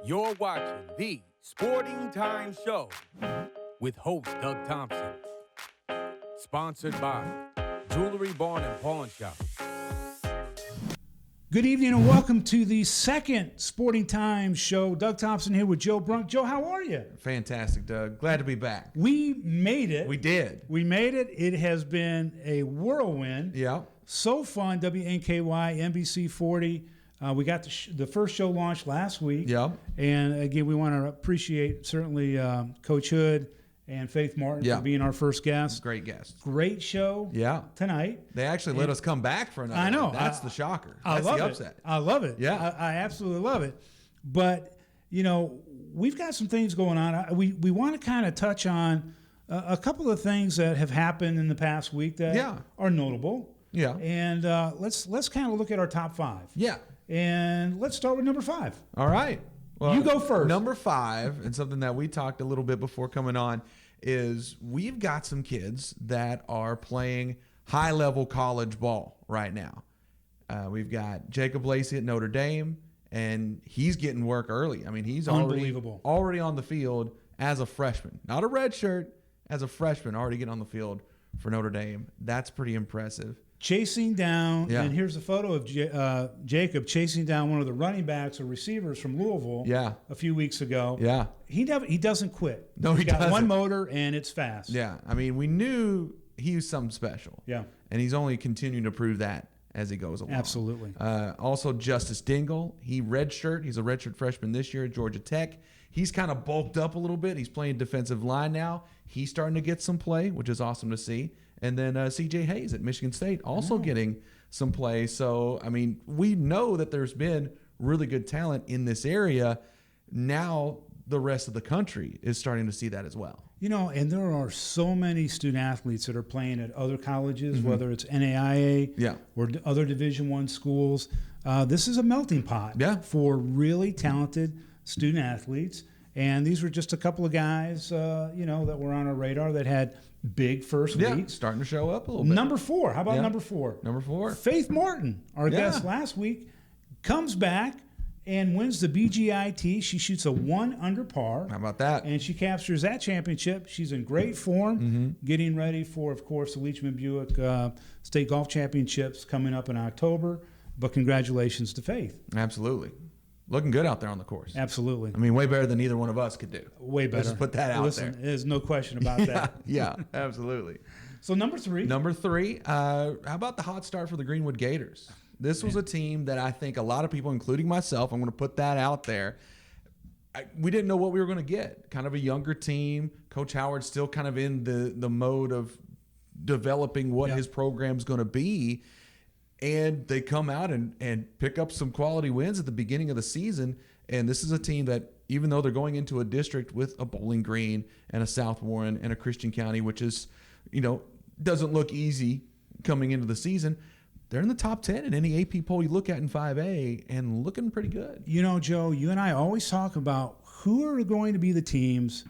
You're watching the Sporting Time Show with host Doug Thompson. Sponsored by Jewelry Barn and Pawn Shop. Good evening and welcome to the second Sporting Time Show. Doug Thompson here with Joe Brunk. Joe, how are you? Fantastic, Doug. Glad to be back. We made it. We did. We made it. It has been a whirlwind. Yeah. So fun. WNKY, NBC 40. We got the first show launched last week. Yeah. And again, we want to appreciate certainly Coach Hood and Faith Martin for being our first guest. Great guest. Great show tonight. They actually let us come back for another. I know. One. That's the shocker. I That's love the upset. I love it. Yeah. I absolutely love it. But, you know, we've got some things going on. We want to kind of touch on a couple of things that have happened in the past week that are notable. Yeah. And let's kind of look at our top five. Yeah. And let's start with number 5. All right. Well, you go first. Number 5, and something that we talked a little bit before coming on, is we've got some kids that are playing high-level college ball right now. We've got Jacob Lacey at Notre Dame, and he's getting work early. I mean, he's already on the field as a freshman. Not a red shirt, as a freshman, already getting on the field for Notre Dame. That's pretty impressive. Chasing down, and here's a photo of Jacob chasing down one of the running backs or receivers from Louisville a few weeks ago. Yeah. He doesn't quit. No, he got doesn't. one motor, and it's fast. Yeah. I mean, we knew he was something special. Yeah. And he's only continuing to prove that as he goes along. Absolutely. Also, Justice Dingle, he's a redshirt freshman this year at Georgia Tech. He's kind of bulked up a little bit. He's playing defensive line now. He's starting to get some play, which is awesome to see. And then C.J. Hayes at Michigan State also getting some play. So, I mean, we know that there's been really good talent in this area. Now the rest of the country is starting to see that as well. You know, and there are so many student athletes that are playing at other colleges, whether it's NAIA or other Division I schools. This is a melting pot for really talented student athletes. And these were just a couple of guys, that were on our radar that had big first weeks. Starting to show up a little bit. Number 4. How about number 4? Number 4. Faith Martin, our guest last week, comes back and wins the BGIT. She shoots a 1 under par. How about that? And she captures that championship. She's in great form, getting ready for, of course, the Leachman Buick State Golf Championships coming up in October. But congratulations to Faith. Absolutely. Looking good out there on the course. Absolutely. I mean, way better than either one of us could do. Way better. Let's just put that out there. There's no question about that. Yeah, absolutely. So number 3. Number 3, how about the hot start for the Greenwood Gators? This was a team that I think a lot of people, including myself, I'm going to put that out there, we didn't know what we were going to get. Kind of a younger team. Coach Howard's still kind of in the mode of developing what his program's going to be. And they come out and pick up some quality wins at the beginning of the season. And this is a team that, even though they're going into a district with a Bowling Green and a South Warren and a Christian County, which is, doesn't look easy coming into the season, they're in the top 10 in any AP poll you look at in 5A and looking pretty good. You know, Joe, you and I always talk about who are going to be the teams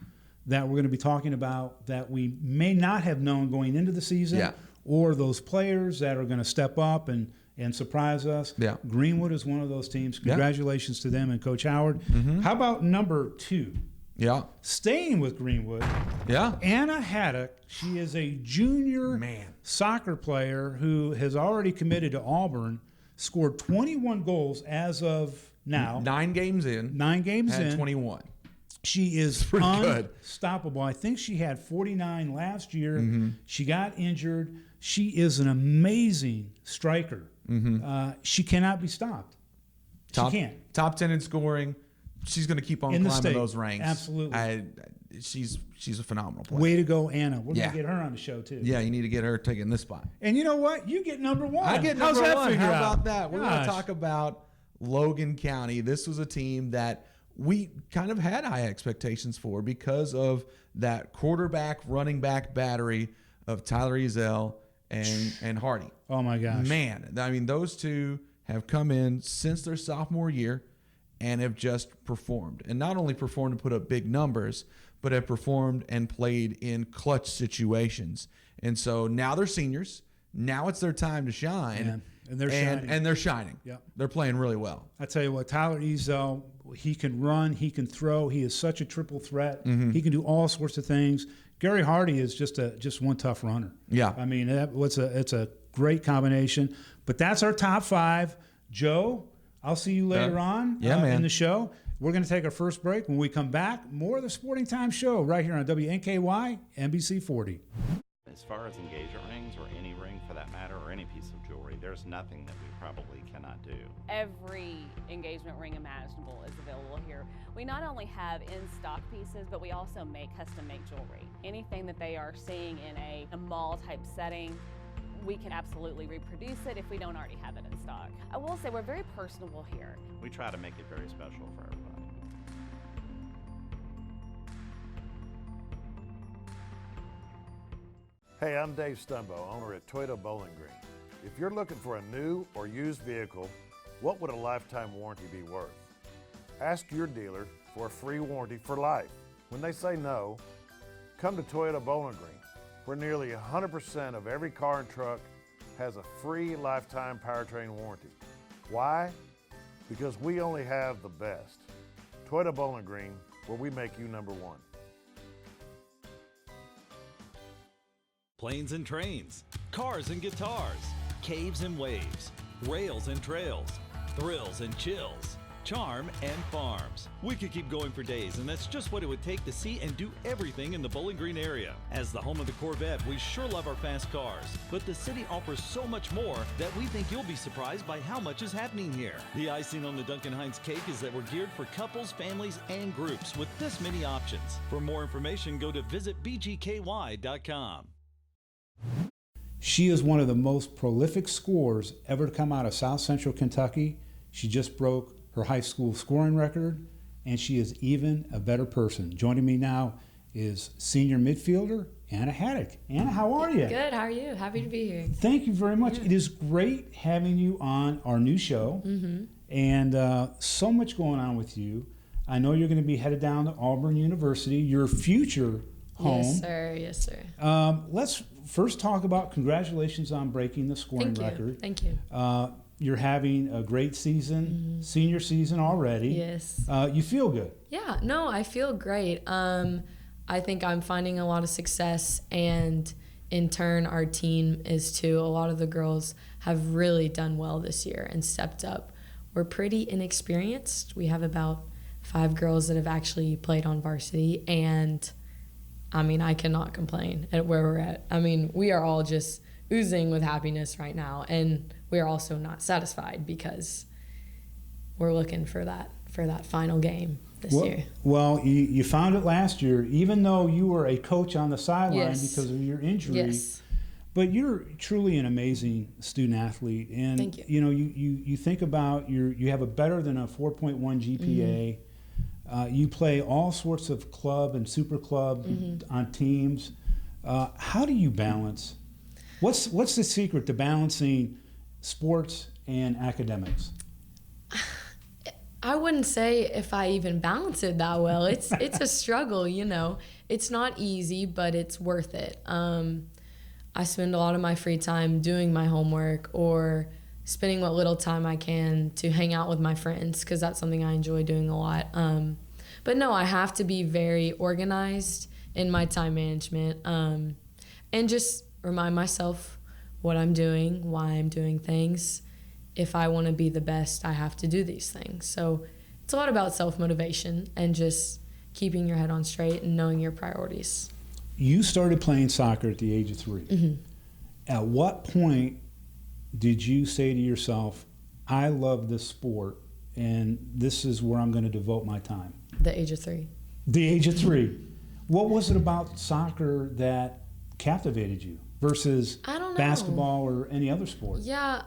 that we're going to be talking about that we may not have known going into the season. Yeah. Or those players that are going to step up and surprise us. Yeah. Greenwood is one of those teams. Congratulations to them and Coach Howard. How about number 2? Yeah. Staying with Greenwood. Yeah. Anna Haddock. She is a junior soccer player who has already committed to Auburn, scored 21 goals as of now. 9 games in. Had 21. She is unstoppable. I think she had 49 last year. She got injured. She is an amazing striker. She cannot be stopped. She can't. Top 10 in scoring. She's going to keep on climbing those ranks. Absolutely. She's a phenomenal player. Way to go, Anna. We're going to get her on the show, too. Yeah, you need to get her taking this spot. And you know what? You get number 1. I get number 1. How about that? We're going to talk about Logan County. This was a team that we kind of had high expectations for because of that quarterback, running back battery of Tyler Ezel and Hardy. Oh, my gosh. Man, I mean, those two have come in since their sophomore year and have just performed. And not only performed and put up big numbers, but have performed and played in clutch situations. And so now they're seniors. Now it's their time to shine. And they're shining. And they're shining. Yep. They're playing really well. I tell you what, Tyler Ezo, he can run, he can throw. He is such a triple threat. Mm-hmm. He can do all sorts of things. Gary Hardy is just one tough runner. Yeah. I mean, it's a great combination. But that's our top 5. Joe, I'll see you later on in the show. We're going to take our first break. When we come back, more of the Sporting Time Show right here on WNKY, NBC 40. As far as engagement rings, or any ring for that matter, or any piece of jewelry, there's nothing that we probably cannot do. Every engagement ring imaginable is available here. We not only have in-stock pieces, but we also make custom-made jewelry. Anything that they are seeing in a mall-type setting, we can absolutely reproduce it if we don't already have it in stock. I will say we're very personable here. We try to make it very special for everybody. Hey, I'm Dave Stumbo, owner at Toyota Bowling Green. If you're looking for a new or used vehicle, what would a lifetime warranty be worth? Ask your dealer for a free warranty for life. When they say no, come to Toyota Bowling Green, where nearly 100% of every car and truck has a free lifetime powertrain warranty. Why? Because we only have the best. Toyota Bowling Green, where we make you number one. Planes and trains, cars and guitars, caves and waves, rails and trails, thrills and chills, charm and farms. We could keep going for days, and that's just what it would take to see and do everything in the Bowling Green area. As the home of the Corvette, we sure love our fast cars, but the city offers so much more that we think you'll be surprised by how much is happening here. The icing on the Duncan Hines cake is that we're geared for couples, families, and groups with this many options. For more information, go to visitbgky.com. She is one of the most prolific scorers ever to come out of South Central Kentucky. She just broke her high school scoring record, and she is even a better person. Joining me now is senior midfielder Anna Haddock. Anna, how are you? Good, how are you? Happy to be here. Thank you very much. Yeah. It is great having you on our new show, and so much going on with you. I know you're going to be headed down to Auburn University, your future home. Yes, sir. Yes, sir. Let's first talk about congratulations on breaking the scoring record. Thank you. You're having a great season, senior season already. Yes. You feel good. Yeah, no, I feel great. I think I'm finding a lot of success, and in turn, our team is too. A lot of the girls have really done well this year and stepped up. We're pretty inexperienced. We have about 5 girls that have actually played on varsity, and I mean, I cannot complain at where we're at. I mean, we are all just oozing with happiness right now, and we are also not satisfied because we're looking for that final game this year. Well, you found it last year, even though you were a coach on the sideline because of your injury. Yes. But you're truly an amazing student athlete, and Thank you. You know, you think about you have a better than a 4.1 GPA. You play all sorts of club and super club on teams. How do you balance? What's the secret to balancing sports and academics? I wouldn't say if I even balance it that well. It's a struggle, you know. It's not easy, but it's worth it. I spend a lot of my free time doing my homework or spending what little time I can to hang out with my friends, because that's something I enjoy doing a lot. But no, I have to be very organized in my time management, and just remind myself what I'm doing, why I'm doing things. If I want to be the best, I have to do these things. So it's a lot about self-motivation and just keeping your head on straight and knowing your priorities. You started playing soccer at the age of 3. At what point did you say to yourself, I love this sport and this is where I'm going to devote my time? The age of 3. The age of 3. What was it about soccer that captivated you versus basketball or any other sport? Yeah,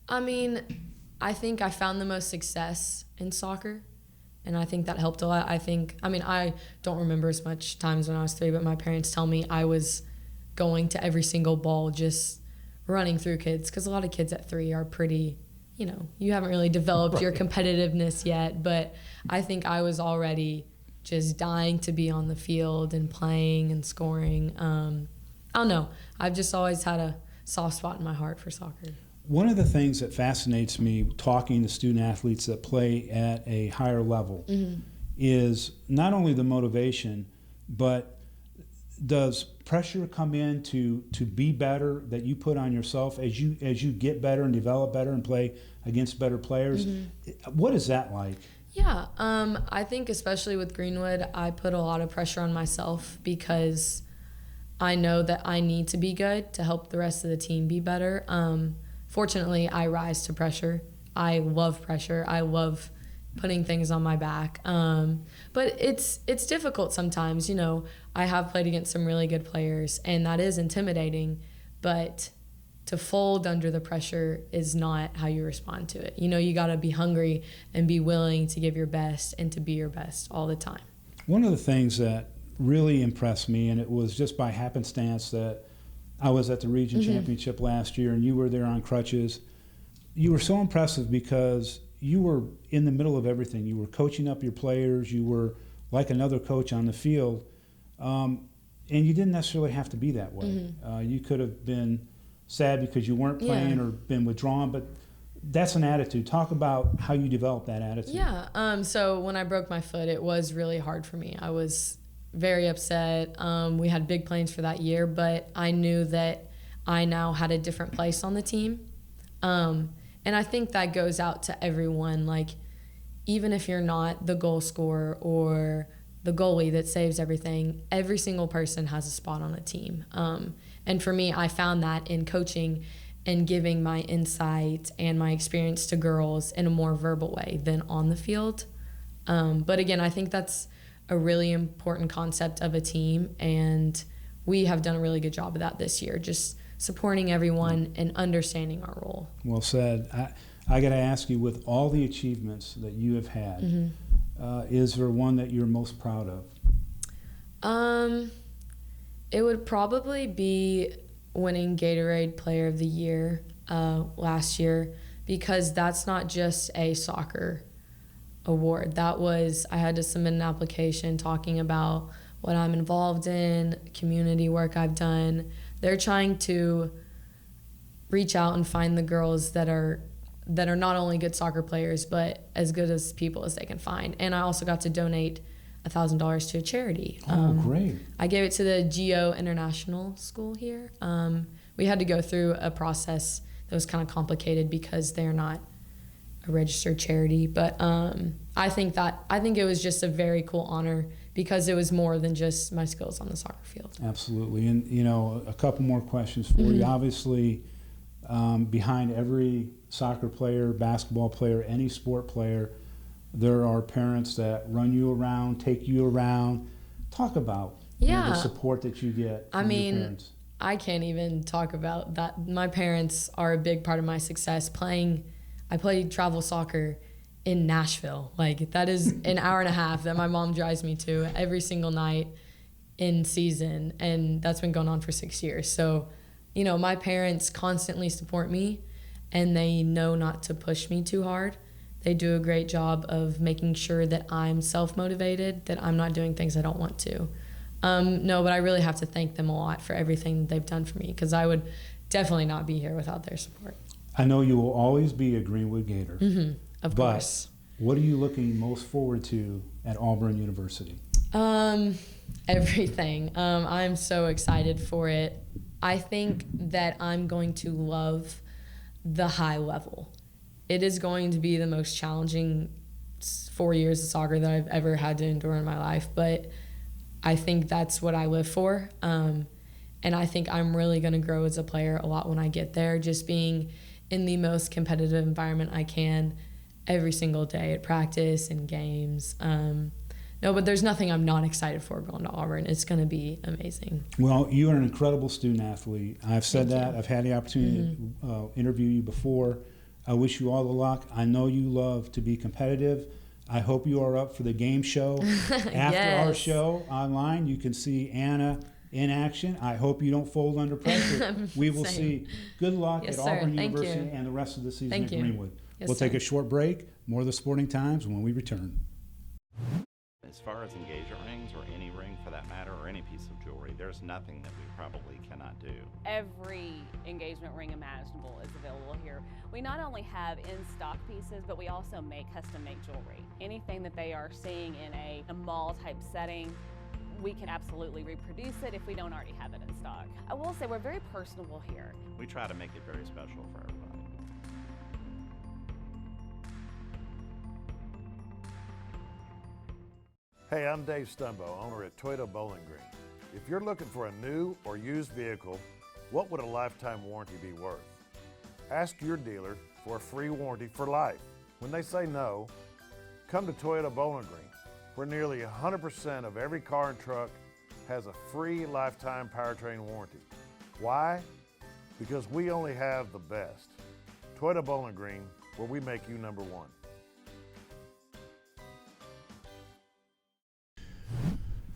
I mean, I think I found the most success in soccer, and I think that helped a lot. I don't remember as much times when I was 3, but my parents tell me I was going to every single ball, just running through kids, because a lot of kids at 3 are pretty, you know, you haven't really developed your competitiveness yet, but I think I was already just dying to be on the field and playing and scoring. I don't know. I've just always had a soft spot in my heart for soccer. One of the things that fascinates me talking to student athletes that play at a higher level is not only the motivation, but does pressure come in to be better that you put on yourself as you get better and develop better and play against better players? What is that like? Yeah, I think especially with Greenwood, I put a lot of pressure on myself because I know that I need to be good to help the rest of the team be better. Fortunately, I rise to pressure. I love pressure. I love putting things on my back. But it's difficult sometimes. You know, I have played against some really good players, and that is intimidating. But to fold under the pressure is not how you respond to it. You know, you got to be hungry and be willing to give your best and to be your best all the time. One of the things that really impressed me, and it was just by happenstance that I was at the region championship last year and you were there on crutches. You were so impressive because you were in the middle of everything. You were coaching up your players. You were like another coach on the field. And you didn't necessarily have to be that way. You could have been sad because you weren't playing or been withdrawn, but that's an attitude. Talk about how you developed that attitude. Yeah, so when I broke my foot, it was really hard for me. I was very upset. We had big plans for that year, but I knew that I now had a different place on the team. And I think that goes out to everyone. Like, even if you're not the goal scorer or the goalie that saves everything, every single person has a spot on a team. And for me, I found that in coaching and giving my insight and my experience to girls in a more verbal way than on the field. But again, I think that's a really important concept of a team, and we have done a really good job of that this year, just supporting everyone and understanding our role. Well said. I got to ask you, with all the achievements that you have had, is there one that you're most proud of? It would probably be winning Gatorade Player of the Year last year, because that's not just a soccer award. That was, I had to submit an application talking about what I'm involved in, community work I've done. They're trying to reach out and find the girls that are not only good soccer players, but as good as people as they can find. And I also got to donate $1,000 to a charity. Oh, great. I gave it to the Geo International School here. We had to go through a process that was kind of complicated because they're not a registered charity. But I think it was just a very cool honor because it was more than just my skills on the soccer field. Absolutely. And, you know, a couple more questions for you. Obviously, behind every soccer player, basketball player, any sport player, there are parents that run you around, take you around. Talk about the support that you get from your parents. I can't even talk about that. My parents are a big part of my success. I played travel soccer in Nashville. Like, that is an hour and a half that my mom drives me to every single night in season, and that's been going on for 6 years. So, you know, my parents constantly support me, and they know not to push me too hard. They do a great job of making sure that I'm self-motivated, that I'm not doing things I don't want to. No, but I really have to thank them a lot for everything they've done for me, because I would definitely not be here without their support. I know you will always be a Greenwood Gator. Of course. What are you looking most forward to at Auburn University? Everything. I'm so excited for it. I think that I'm going to love the high level. It is going to be the most challenging 4 years of soccer that I've ever had to endure in my life, but I think that's what I live for. And I think I'm really going to grow as a player a lot when I get there, just being in the most competitive environment I can every single day at practice and games. No, but there's nothing I'm not excited for going to Auburn. It's going to be amazing. Well, you are an incredible student athlete. I've said that. I've had the opportunity to interview you before. I wish you all the luck. I know you love to be competitive. I hope you are up for the game show. After our show online, you can see Anna in action. I hope you don't fold under pressure. We will see. Good luck at Auburn University and the rest of the season at Greenwood. We'll take a short break. More of the Sporting Times when we return. As far as engagement rings, or any ring for that matter, or any piece of jewelry, there's nothing that we probably cannot do. Every engagement ring imaginable is available here. We not only have in-stock pieces, but we also make custom-made jewelry. Anything that they are seeing in a mall-type setting, we can absolutely reproduce it if we don't already have it in stock. I will say we're very personable here. We try to make it very special for everybody. Hey, I'm Dave Stumbo, owner at Toyota Bowling Green. If you're looking for a new or used vehicle, what would a lifetime warranty be worth? Ask your dealer for a free warranty for life. When they say no, come to Toyota Bowling Green, where nearly 100% of every car and truck has a free lifetime powertrain warranty. Why? Because we only have the best. Toyota Bowling Green, where we make you number one.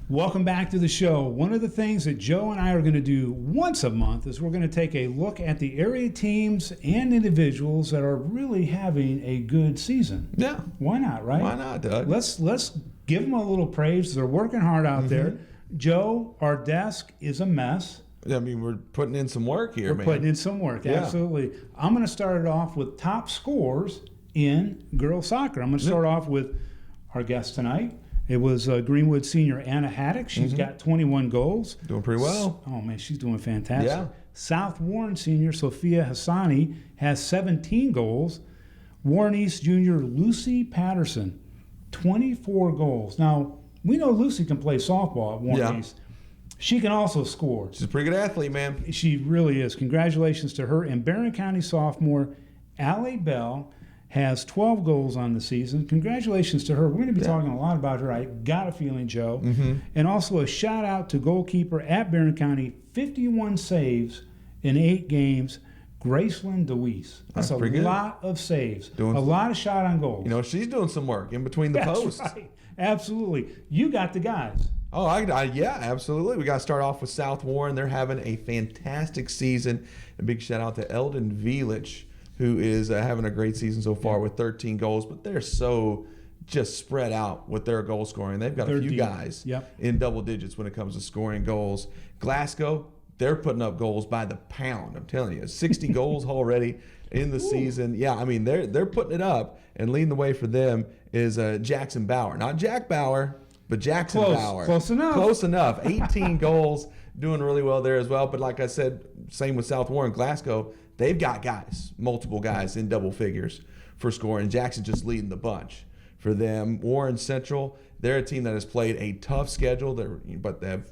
Welcome back to the show. One of the things that Joe and I are going to do once a month is we're going to take a look at the area teams and individuals that are really having a good season. Yeah. Why not, right? Why not, Doug? Let's give them a little praise. They're working hard out there. Joe, our desk is a mess. I mean, we're putting in some work here, We're putting in some work, absolutely. I'm going to start it off with top scores in girls soccer. I'm going to start off with our guest tonight. It was Greenwood senior Anna Haddock. She's got 21 goals. Doing pretty well. Oh, man, she's doing fantastic. Yeah. South Warren senior Sophia Hassani has 17 goals. Warren East junior Lucy Patterson, 24 goals. Now, we know Lucy can play softball at Warren East. She can also score. She's a pretty good athlete, man. She really is. Congratulations to her. And Barron County sophomore Allie Bell has 12 goals on the season. Congratulations to her. We're going to be talking a lot about her. I got a feeling, Joe. And also a shout out to goalkeeper at Barron County, 51 saves in 8 games, Gracelyn DeWeese. That's a lot of saves. A lot of shot on goals. You know, she's doing some work in between the posts. Right. Absolutely. You got the guys. Oh, yeah, absolutely. We got to start off with South Warren. They're having a fantastic season. A big shout out to Eldon Village, who is having a great season so far with 13 goals, but they're so just spread out with their goal scoring. They've got a few guys in double digits when it comes to scoring goals. Glasgow, they're putting up goals by the pound. I'm telling you, 60 goals already in the season. Yeah, I mean, they're putting it up, and leading the way for them is Jackson Bauer. Not Jack Bauer, but Jackson Bauer. Close enough. Close enough. 18 goals, doing really well there as well. But like I said, same with South Warren. Glasgow, they've got guys, multiple guys in double figures for scoring. Jackson just leading the bunch for them. Warren Central, they're a team that has played a tough schedule, but they've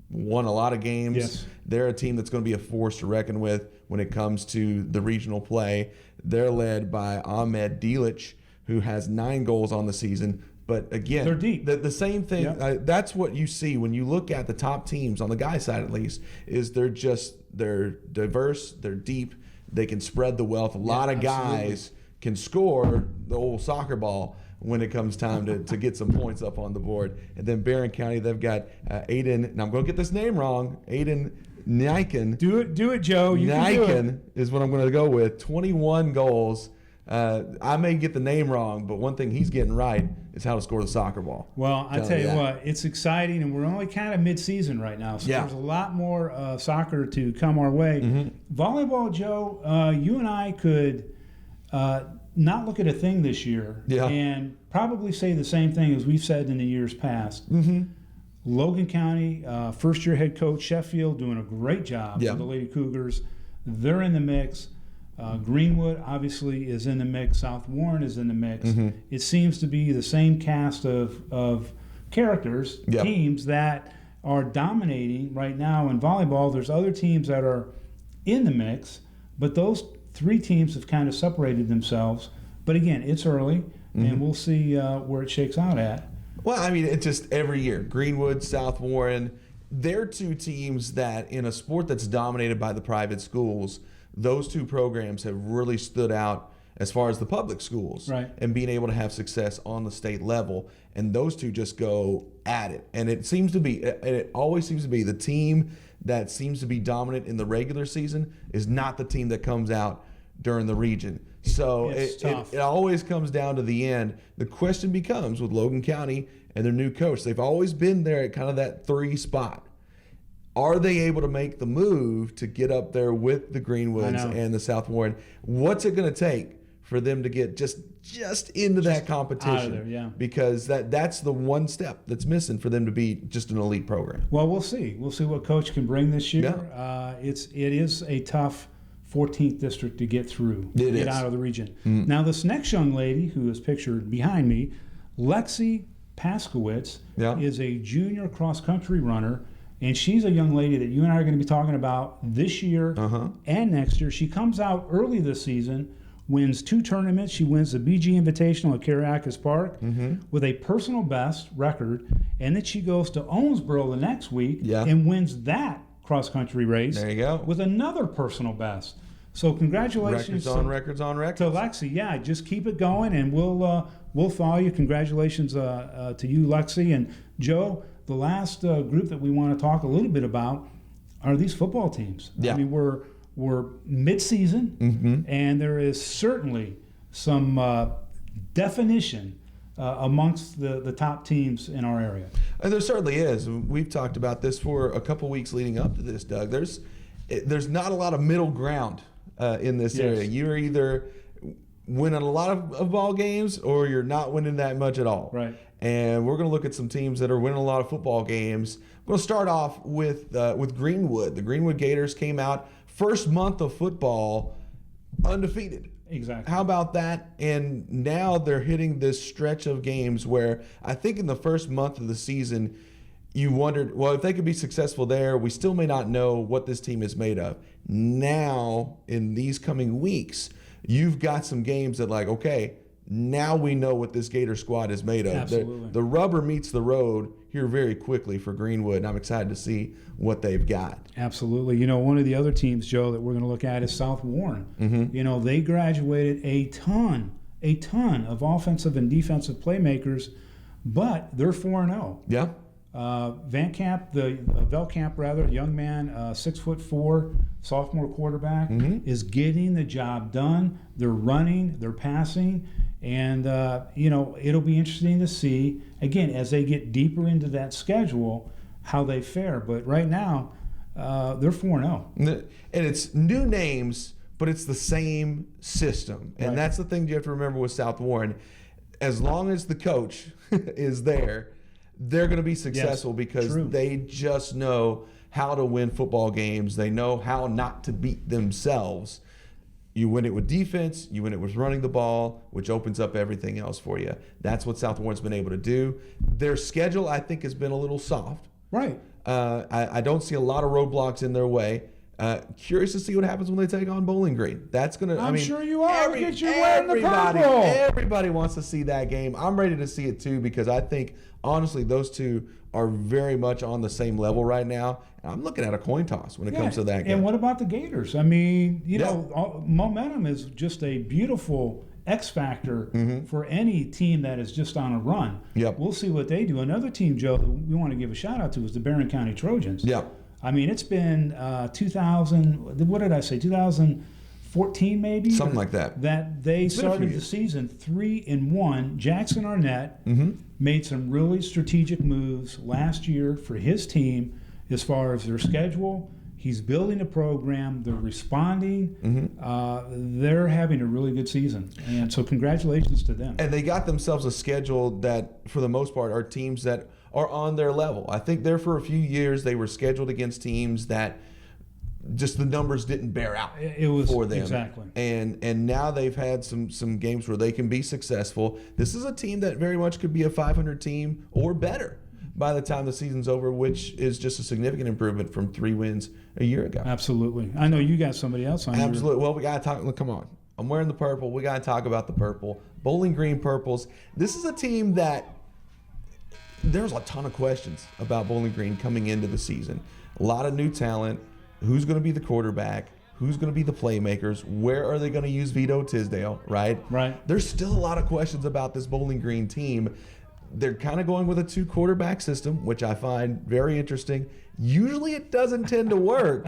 won a lot of games. Yes. They're a team that's going to be a force to reckon with when it comes to the regional play. They're led by Ahmed Delic, who has 9 goals on the season. But again, they're deep. The same thing. That's what you see when you look at the top teams on the guy side, at least, is they're diverse, they're deep. They can spread the wealth. A lot of guys can score the old soccer ball when it comes time to get some points up on the board. And then Barron County, they've got Aiden, and I'm going to get this name wrong, Aiden Nyken. Do it, Joe. You can do it. Nyken is what I'm going to go with. 21 goals. I may get the name wrong, but one thing he's getting right is how to score the soccer ball. Well, I tell you what, it's exciting, and we're only kind of mid-season right now, so there's a lot more soccer to come our way. Volleyball, Joe, you and I could not look at a thing this year and probably say the same thing as we've said in the years past. Logan County, first-year head coach Sheffield doing a great job for the Lady Cougars. They're in the mix. Greenwood obviously is in the mix. South Warren is in the mix. It seems to be the same cast of characters, teams that are dominating right now in volleyball. There's other teams that are in the mix, but those 3 teams have kind of separated themselves. But again, it's early, and we'll see where it shakes out at. Well, I mean, it's just every year. Greenwood, South Warren, they're 2 teams that in a sport that's dominated by the private schools, those 2 programs have really stood out as far as the public schools and being able to have success on the state level. And those 2 just go at it. And it always seems to be the team that seems to be dominant in the regular season is not the team that comes out during the region. So it always comes down to the end. The question becomes with Logan County and their new coach, they've always been there at kind of that 3 spot. Are they able to make the move to get up there with the Greenwoods and the South Warren? What's it going to take for them to get just into that competition? Out of there, yeah. Because that's the one step that's missing for them to be just an elite program. Well, we'll see. We'll see what Coach can bring this year. Yeah. It is a tough 14th district to get through, get out of the region. Now, this next young lady who is pictured behind me, Lexi Paskowitz, is a junior cross-country runner. And she's a young lady that you and I are going to be talking about this year and next year. She comes out early this season, wins 2 tournaments. She wins the BG Invitational at Caracas Park with a personal best record. And then she goes to Owensboro the next week and wins that cross-country race. There you go. With another personal best. So congratulations. Records on records. To Lexi. Yeah, just keep it going, and we'll follow you. Congratulations to you, Lexi. And Joe, the last group that we want to talk a little bit about are these football teams. Yeah. I mean, we're mid-season, and there is certainly some definition amongst the top teams in our area. And there certainly is. We've talked about this for a couple weeks leading up to this, Doug. There's not a lot of middle ground in this area. You're either winning a lot of ball games or you're not winning that much at all. Right. And we're going to look at some teams that are winning a lot of football games. We'll start off with Greenwood. The Greenwood Gators came out first month of football undefeated. Exactly. How about that? And now they're hitting this stretch of games where I think in the first month of the season, you wondered, well, if they could be successful there, we still may not know what this team is made of. Now, in these coming weeks, you've got some games that okay, now we know what this Gator squad is made of. Absolutely. The rubber meets the road here very quickly for Greenwood, and I'm excited to see what they've got. Absolutely. You know, one of the other teams, Joe, that we're going to look at is South Warren. You know, they graduated a ton of offensive and defensive playmakers, but they're 4-0. Yeah. Velkamp, young man, 6'4", sophomore quarterback, is getting the job done. They're running, they're passing, and it'll be interesting to see again as they get deeper into that schedule how they fare. But right now, they're 4-0. And it's new names, but it's the same system, and that's the thing you have to remember with South Warren. As long as the coach is there, they're going to be successful because they just know how to win football games. They know how not to beat themselves. You win it with defense. You win it with running the ball, which opens up everything else for you. That's what South Warren's been able to do. Their schedule, I think, has been a little soft. Right. I don't see a lot of roadblocks in their way. Curious to see what happens when they take on Bowling Green. That's gonna. I'm sure you are. Get you wearing the purple. Everybody wants to see that game. I'm ready to see it too because I think honestly those two are very much on the same level right now. And I'm looking at a coin toss when it comes to that game. And what about the Gators? I mean, you know, momentum is just a beautiful X factor for any team that is just on a run. Yep. We'll see what they do. Another team, Joe, that we want to give a shout out to is the Barron County Trojans. Yeah. I mean, it's been 2014 maybe? Something like that. That they started the season 3-1. Jackson Arnett made some really strategic moves last year for his team as far as their schedule. He's building a program. They're responding. They're having a really good season. And so congratulations to them. And they got themselves a schedule that, for the most part, are teams that are on their level. I think there for a few years they were scheduled against teams that just the numbers didn't bear out for them. Exactly. And now they've had some games where they can be successful. This is a team that very much could be a 500 team or better by the time the season's over, which is just a significant improvement from 3 wins a year ago. Absolutely. I know you got somebody else on. Absolutely. Well, we got to talk. Look, come on. I'm wearing the purple. We got to talk about the purple. Bowling Green Purples. This is a team that there's a ton of questions about Bowling Green coming into the season. A lot of new talent. Who's going to be the quarterback? Who's going to be the playmakers? Where are they going to use Vito Tisdale, right? Right. There's still a lot of questions about this Bowling Green team. They're kind of going with a 2-quarterback system, which I find very interesting. Usually it doesn't tend to work.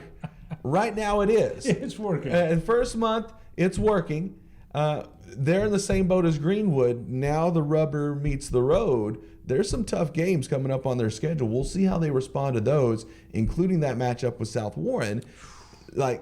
Right now it is. It's working. In first month, it's working. They're in the same boat as Greenwood. Now the rubber meets the road. There's some tough games coming up on their schedule. We'll see how they respond to those, including that matchup with South Warren. Like,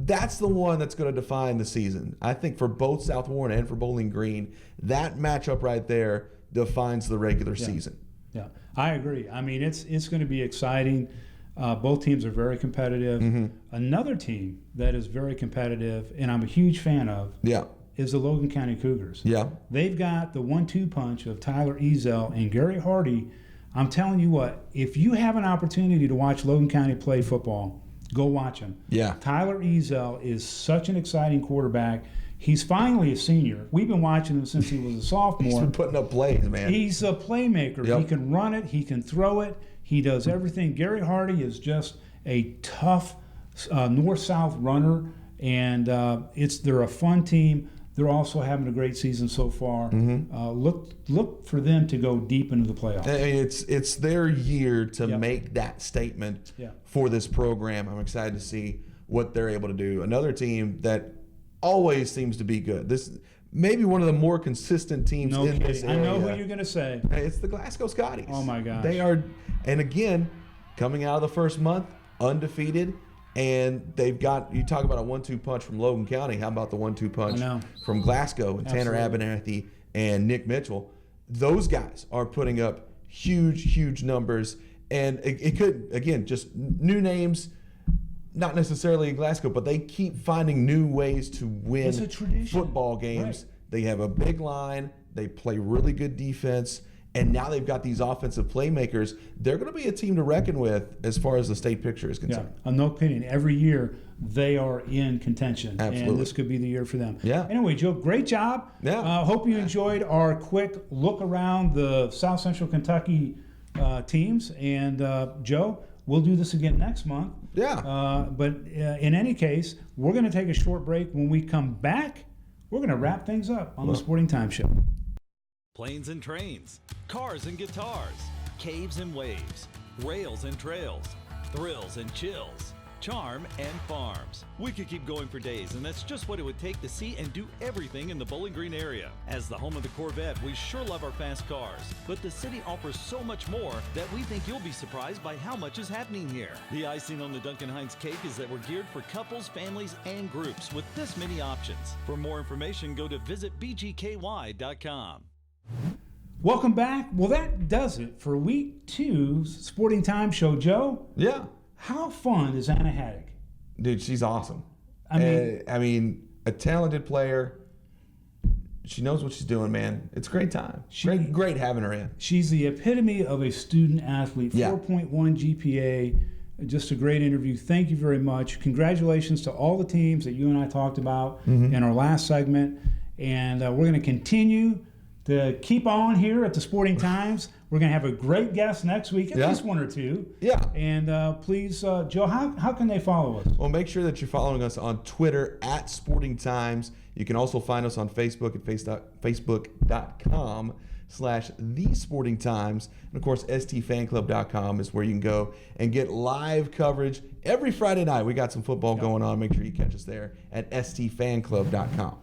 that's the one that's going to define the season. I think for both South Warren and for Bowling Green, that matchup right there defines the regular season. Yeah, I agree. I mean, it's going to be exciting. Both teams are very competitive. Mm-hmm. Another team that is very competitive, and I'm a huge fan of, is the Logan County Cougars. Yeah. They've got the 1-2 punch of Tyler Ezel and Gary Hardy. I'm telling you what, if you have an opportunity to watch Logan County play football, go watch him. Yeah. Tyler Ezel is such an exciting quarterback. He's finally a senior. We've been watching him since he was a sophomore. He's been putting up plays, man. He's a playmaker. Yep. He can run it. He can throw it. He does everything. Gary Hardy is just a tough north-south runner, and they're a fun team. They're also having a great season so far. Mm-hmm. Look for them to go deep into the playoffs. It's their year to make that statement for this program. I'm excited to see what they're able to do. Another team that always seems to be good. This maybe one of the more consistent teams in this area. I know who you're going to say. It's the Glasgow Scotties. Oh, my gosh. They are, and again, coming out of the first month, undefeated. And they've got, you talk about a 1-2 punch from Logan County. How about the 1-2 punch from Glasgow and Tanner Abernathy and Nick Mitchell? Those guys are putting up huge numbers. And it could, again, just new names, not necessarily in Glasgow, but they keep finding new ways to win football games. Right. They have a big line. They play really good defense. And now they've got these offensive playmakers. They're going to be a team to reckon with as far as the state picture is concerned. Yeah, no opinion. Every year they are in contention. Absolutely. And this could be the year for them. Yeah. Anyway, Joe, great job. Yeah. Hope you enjoyed our quick look around the South Central Kentucky teams. And, Joe, we'll do this again next month. Yeah. But in any case, we're going to take a short break. When we come back, we're going to wrap things up on the Sporting Time Show. Planes and trains, cars and guitars, caves and waves, rails and trails, thrills and chills, charm and farms. We could keep going for days, and that's just what it would take to see and do everything in the Bowling Green area. As the home of the Corvette, we sure love our fast cars, but the city offers so much more that we think you'll be surprised by how much is happening here. The icing on the Duncan Hines cake is that we're geared for couples, families, and groups with this many options. For more information, go to visitbgky.com. Welcome back. Well, that does it for week 2's Sporting Time Show. Joe? Yeah. How fun is Anna Haddock? Dude, she's awesome. I mean, a talented player. She knows what she's doing, man. It's a great time. Great having her in. She's the epitome of a student athlete. 4.1 GPA. Just a great interview. Thank you very much. Congratulations to all the teams that you and I talked about in our last segment. And we're going to continue to keep on here at the Sporting Times. We're going to have a great guest next week, at least one or two. Yeah. And please, Joe, how can they follow us? Well, make sure that you're following us on Twitter at Sporting Times. You can also find us on Facebook at facebook.com/thesportingtimes. And, of course, stfanclub.com is where you can go and get live coverage every Friday night. We got some football going on. Make sure you catch us there at stfanclub.com.